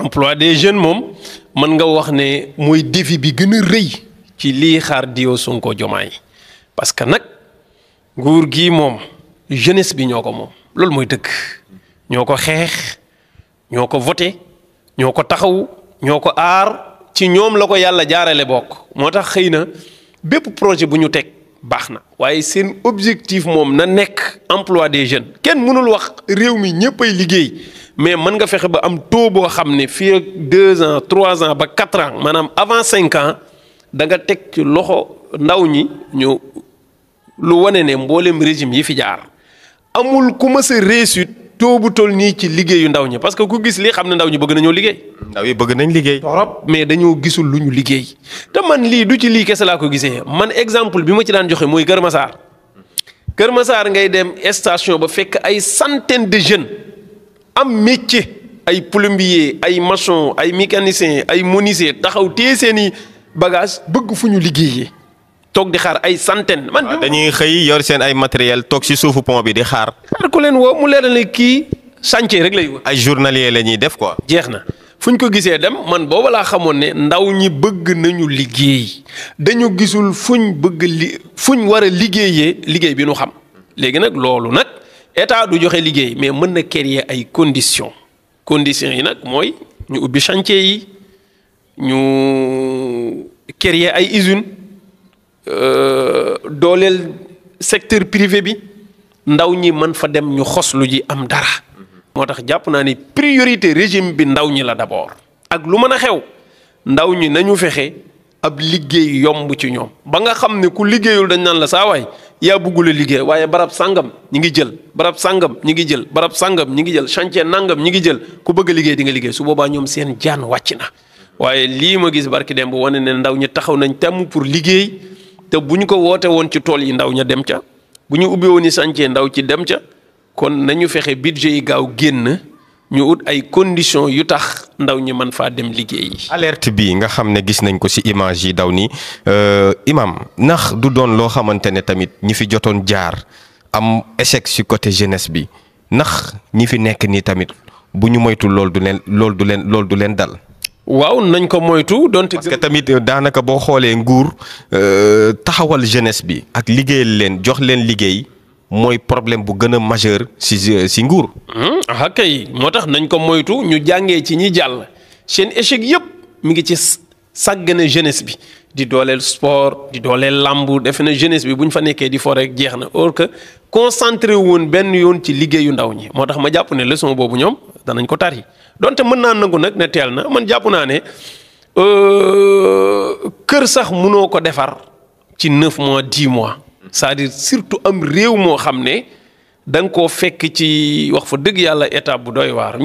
emploi des jeunes moom mën nga wax ne mooy défi bi gën a rëy ci lii xaar Dio Sonko Diomaye parce que nag nguur gi moom jeunesse bi ñoo ko moom loolu mooy dëgg ñoo ko xeex ñoo ko voté ñoo ko taxaw ñoo ko aar ci ñoom la ko yàlla jaarale bokk moo tax xëy na bépp projet bu ñu teg baax na waaye seen objectif moom na nekk emploi des jeunes kenn mënul wax réew mi ñëpp ay liggéey mais mën nga fexe ba am taux boo xam ne fii ak 2 ans 3 ans ba 4 ans maanaam avant 5 ans da nga teg ci loxo ndaw ñi ñu lu wane ne mboolem régime yi fi jaar amul ku mës a réussite taux bu toll nii ci liggéeyu ndaw ñi parce que ku gis lii xam ne ndaw ñi bëgg nañoo liggéey. ndaw yi bëgg nañ liggéey. torop mais dañoo gisul lu ñu liggéey te man lii du ci lii kese laa ko gisee man exemple bi ma ci daan joxe mooy Kër Massar Kër Massar ngay dem station ba fekk ay centaine de jeunes am métier ay plombier ay maçon ay mécanicien ay menuisier taxaw téye seeni bagage bëgg fu ñu liggéeyee toog di xaar ay centaine man dañuy xëy yor seen ay matériel toog ci suufu pont bi di xaar ku leen woo mu leeral ne kii chantier rek lay wër. ay journalier la ñuy def quoi. jeex na fu ñu ko gisee dem man booba laa xamoon ne ndaw ñi bëgg nañu liggéey dañu gisul fuñ war a liggéeyee liggéey bi nu xam léegi nag loolu nag état du joxe liggéey mais mën na créer ay conditions yi nag mooy ñu ubbi chantier yi ñu créer ay usines dooleel secteur privé bi ndaw ñi mën fa dem ñu xoslu ji am dara. moo tax jàpp naa ni priorité régime bi ndaw ñi la d'abord ak lu mën a xew ndaw ñi nañu fexe ab liggéey yomb ci ñoom ba nga xam ne ku liggéeyul dañ naan la saa waay yaa buggul a liggéey waaye barab sangam ñi ngi jël barab sangam ñi ngi jël barab sangam ñi ngi jël chantier nangam ñi ngi jël ku bëgg a liggéey di nga liggéey su boobaa ñoom seen jaan wàcc na waaye lii ma gis barki dem bu wane ne ndaw ñi taxaw nañ temm pour liggéey te bu ñu ko woote woon ci tool yi ndaw ña dem ca bu ñu ubbi woon ni chantier ndaw ci dem ca kon nañu fexe budget yi gaaw génn ñu ut ay conditions yu tax ndaw ñi mën faa dem liggéeyi. alerte bi nga xam ne gis nañ ko ci image yi daw ni imam ndax du doon loo xamante ne tamit ñi fi jotoon jaar am échec ci côté jeunesse bi ndax ñi fi nekk nii tamit bu ñu moytu loolu du leen dal. waaw nañ ko moytu donte. parce que tamit daanaka boo xoolee nguur taxawal jeunesse bi ak liggéeyal leen jox leen liggéey. mooy problème bu gën a majeur si nguur. ah kay moo tax nañ ko moytu ñu jàngee ci ñi jàll seen échec yëpp mi ngi ci sàggane jeunesse bi di dooleel sport di dooleel làmb defe na jeunesse bi bu ñu fa nekkee di fo rek jeex na or que concentré woon benn yoon ci liggéeyu ndaw ñi moo tax ma jàpp ne leçon boobu ñoom danañ ko tari donte mën naa nangu nag ne teel na man jàpp naa ne kër sax mënoo ko defar ci 9 mois 10 mois. c'est-à-dire surtout am réew moo xam ne da nga koo fekk ci wax fa dëgg yàlla état bu doy waar.